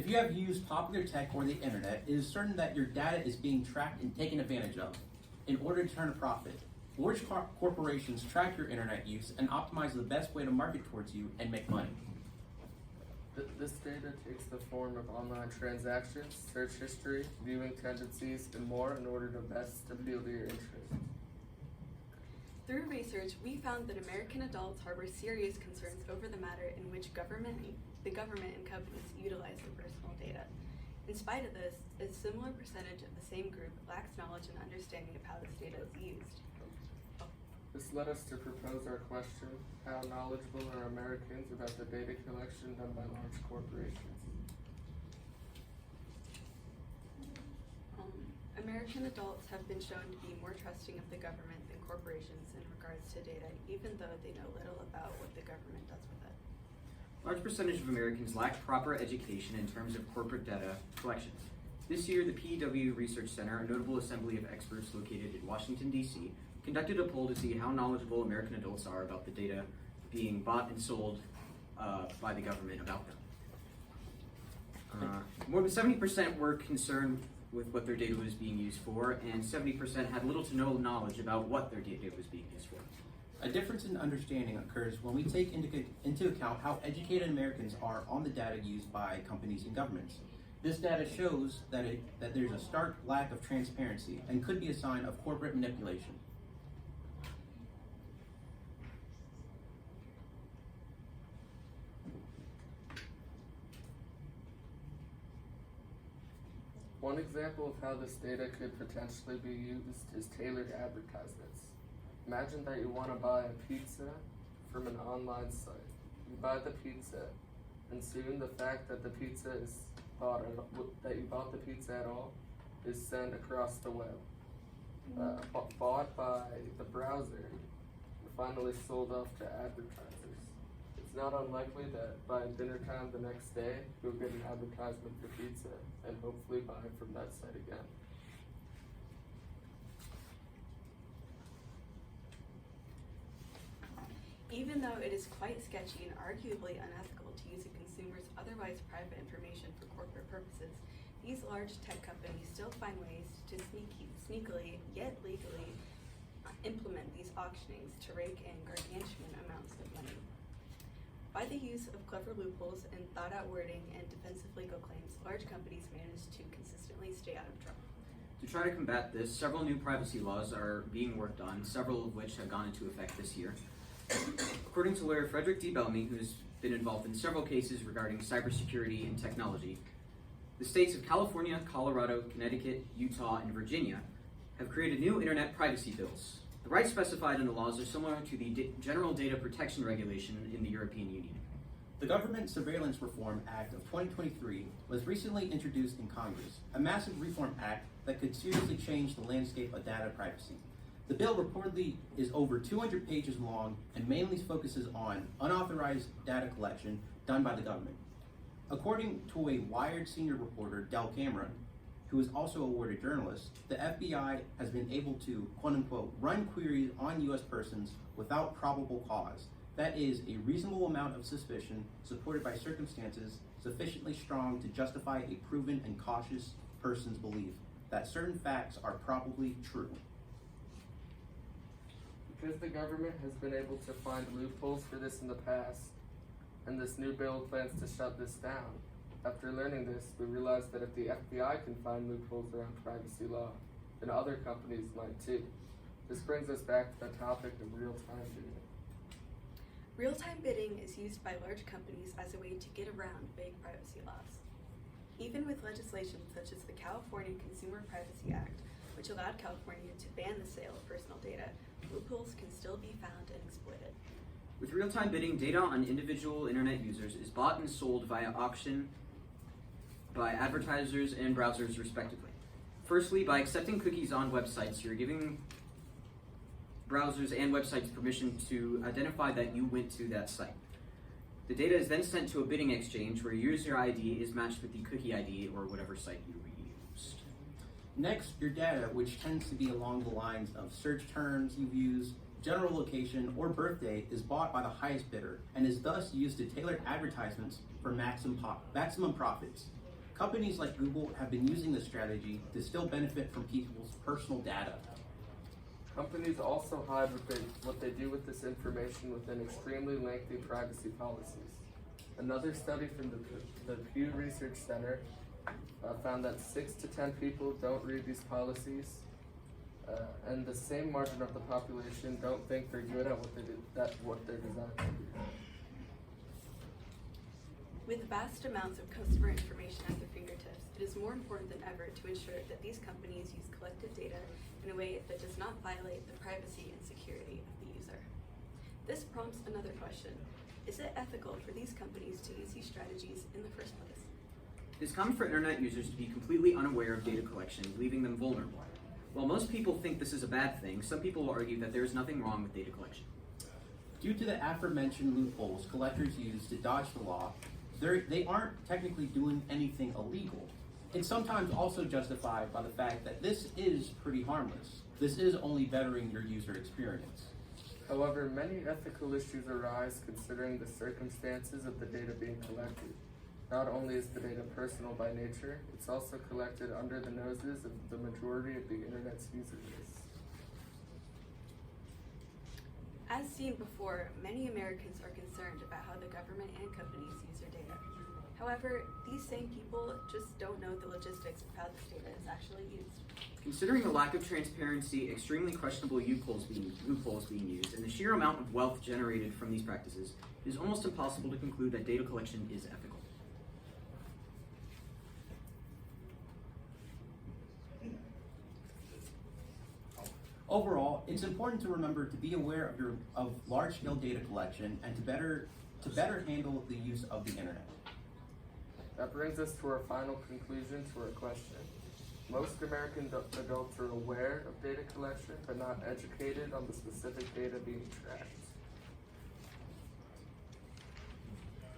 If you have used popular tech or the internet, it is certain that your data is being tracked and taken advantage of in order to turn a profit. Large corporations track your internet use and optimize the best way to market towards you and make money. This data takes the form of online transactions, search history, viewing tendencies, and more in order to best appeal to your interests. Through research, we found that American adults harbor serious concerns over the matter in which the government and companies utilize their personal data. In spite of this, a similar percentage of the same group lacks knowledge and understanding of how this data is used. This led us to propose our question: how knowledgeable are Americans about the data collection done by large corporations? American adults have been shown to be more trusting of the government than corporations in regards to data, even though they know little about what the government does with it. Large percentage of Americans lack proper education in terms of corporate data collections. This year, the PEW Research Center, a notable assembly of experts located in Washington, D.C., conducted a poll to see how knowledgeable American adults are about the data being bought and sold by the government about them. More than 70% were concerned with what their data was being used for, and 70% had little to no knowledge about what their data was being used for. A difference in understanding occurs when we take into account how educated Americans are on the data used by companies and governments. This data shows that there's a stark lack of transparency and could be a sign of corporate manipulation. One example of how this data could potentially be used is tailored advertisements. Imagine that you want to buy a pizza from an online site. You buy the pizza, and soon the fact that the pizza is that you bought the pizza at all is sent across the web. Bought by the browser, and finally sold off to advertisers. It's not unlikely that by dinner time the next day, you'll get an advertisement for pizza and hopefully buy from that site again. Even though it is quite sketchy and arguably unethical to use a consumer's otherwise private information for corporate purposes, these large tech companies still find ways to sneakily, yet legally, implement these auctionings to rake in gargantuan amounts of money. By the use of clever loopholes and thought-out wording and defensive legal claims, large companies manage to consistently stay out of trouble. To try to combat this, several new privacy laws are being worked on, several of which have gone into effect this year. According to lawyer Frederick D. Bellamy, who's been involved in several cases regarding cybersecurity and technology, the states of California, Colorado, Connecticut, Utah, and Virginia have created new internet privacy bills. The rights specified in the laws are similar to the General Data Protection Regulation in the European Union. The Government Surveillance Reform Act of 2023 was recently introduced in Congress, a massive reform act that could seriously change the landscape of data privacy. The bill reportedly is over 200 pages long and mainly focuses on unauthorized data collection done by the government. According to a Wired senior reporter, Del Cameron, who is also a awarded journalist, the FBI has been able to, quote-unquote, run queries on U.S. persons without probable cause. That is, a reasonable amount of suspicion supported by circumstances sufficiently strong to justify a proven and cautious person's belief that certain facts are probably true. Because the government has been able to find loopholes for this in the past, and this new bill plans to shut this down. After learning this, we realized that if the FBI can find loopholes around privacy law, then other companies might too. This brings us back to the topic of real-time bidding. Real-time bidding is used by large companies as a way to get around vague privacy laws. Even with legislation such as the California Consumer Privacy Act, which allowed California to ban the sale of personal data, loopholes can still be found and exploited. With real-time bidding, data on individual internet users is bought and sold via auction by advertisers and browsers respectively. Firstly, by accepting cookies on websites, you're giving browsers and websites permission to identify that you went to that site. The data is then sent to a bidding exchange where user ID is matched with the cookie ID or whatever site you used. Next, your data, which tends to be along the lines of search terms you've used, general location, or birthday, is bought by the highest bidder and is thus used to tailor advertisements for maximum profits. Companies like Google have been using this strategy to still benefit from people's personal data. Companies also hide what they do with this information within extremely lengthy privacy policies. Another study from the Pew Research Center found that 6 to 10 people don't read these policies, and the same margin of the population don't think they're good at what they're designed to do. With vast amounts of customer information at their fingertips, it is more important than ever to ensure that these companies use collected data in a way that does not violate the privacy and security of the user. This prompts another question. Is it ethical for these companies to use these strategies in the first place? It is common for internet users to be completely unaware of data collection, leaving them vulnerable. While most people think this is a bad thing, some people will argue that there is nothing wrong with data collection. Due to the aforementioned loopholes collectors use to dodge the law, they aren't technically doing anything illegal. It's sometimes also justified by the fact that this is pretty harmless. This is only bettering your user experience. However, many ethical issues arise considering the circumstances of the data being collected. Not only is the data personal by nature, it's also collected under the noses of the majority of the internet's user base. As seen before, many Americans are concerned about how the government and companies use their data. However, these same people just don't know the logistics of how this data is actually used. Considering the lack of transparency, extremely questionable loopholes being used, and the sheer amount of wealth generated from these practices, it is almost impossible to conclude that data collection is ethical. Overall, it's important to remember to be aware of large-scale data collection and to better handle the use of the internet. That brings us to our final conclusion to our question. Most American adults are aware of data collection, but not educated on the specific data being tracked.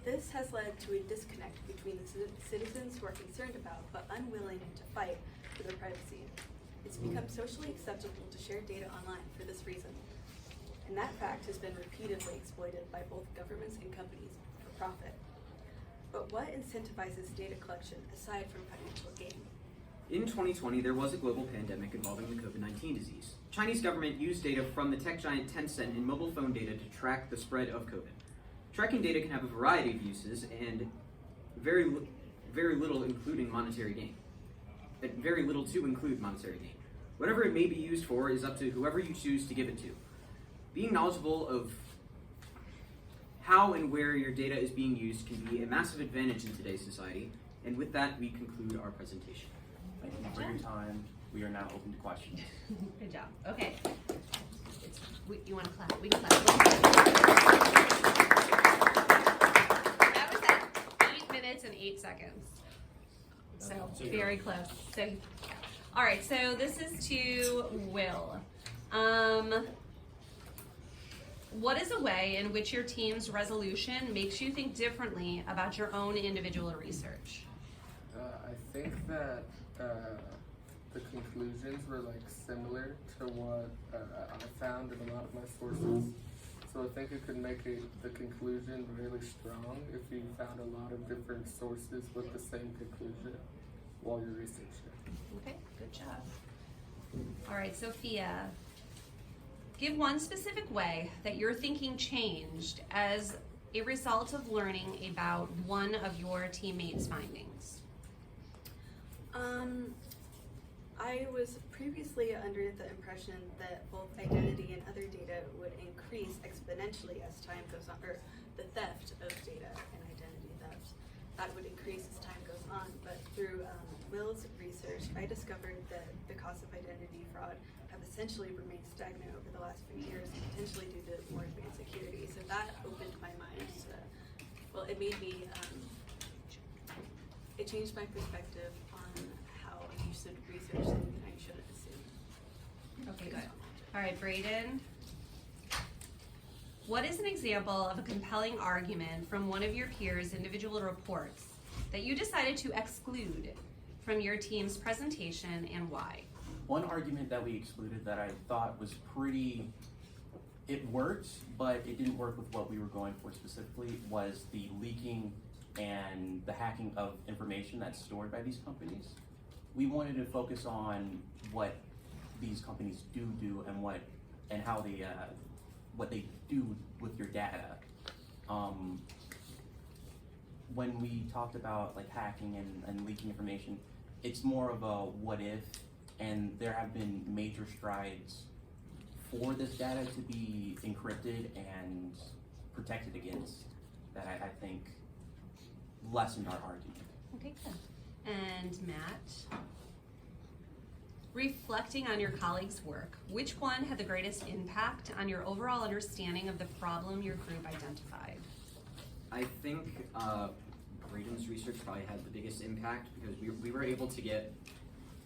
This has led to a disconnect between the citizens who are concerned about but unwilling to fight for their privacy. It's become socially acceptable to share data online for this reason. And that fact has been repeatedly exploited by both governments and companies for profit. But what incentivizes data collection aside from financial gain? In 2020, there was a global pandemic involving the COVID-19 disease. Chinese government used data from the tech giant Tencent and mobile phone data to track the spread of COVID. Tracking data can have a variety of uses and very little including monetary gain. Very little to include monetary gain. Whatever it may be used for is up to whoever you choose to give it to. Being knowledgeable of how and where your data is being used can be a massive advantage in today's society. And with that, we conclude our presentation. Thank you for your time. We are now open to questions. Good job. Okay. You want to clap? We can clap. That was at 8 minutes and 8 seconds. So very close. So, all right. So this is to Will. What is a way in which your team's resolution makes you think differently about your own individual research? I think that the conclusions were similar to what I found in a lot of my sources. So I think it could make the conclusion really strong if you found a lot of different sources with the same conclusion while you're researching. Okay, good job. All right, Sophia. Give one specific way that your thinking changed as a result of learning about one of your teammates' findings. I was previously under the impression that both identity and other data would increase exponentially as time goes on, or the theft of data and identity theft, that would increase as time goes on. But through Will's research, I discovered that the costs of identity fraud have essentially remained stagnant over the last few years, potentially due to more advanced security. So that opened my mind to, well, it made me, it changed my perspective on how you should research something that I shouldn't assume. Okay, good. All right, Brayden. What is an example of a compelling argument from one of your peers' individual reports that you decided to exclude from your team's presentation and why? One argument that we excluded that I thought was it worked, but it didn't work with what we were going for specifically, was the leaking and the hacking of information that's stored by these companies. We wanted to focus on what these companies do and how they what they do with your data. When we talked about like hacking and leaking information, it's more of a what if, and there have been major strides for this data to be encrypted and protected against that I think lessened our argument. Okay, good. And Matt, reflecting on your colleagues' work, which one had the greatest impact on your overall understanding of the problem your group identified? I think Braden's research probably had the biggest impact because we were able to get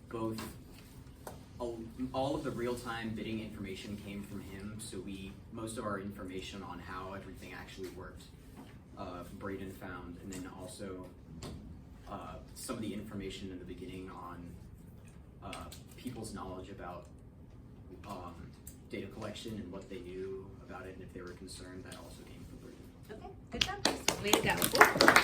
both all of the real-time bidding information came from him, so most of our information on how everything actually worked, Braden found, and then also some of the information in the beginning on people's knowledge about data collection and what they knew about it, and if they were concerned, that also came from Braden. Okay, good job, guys. Way to go.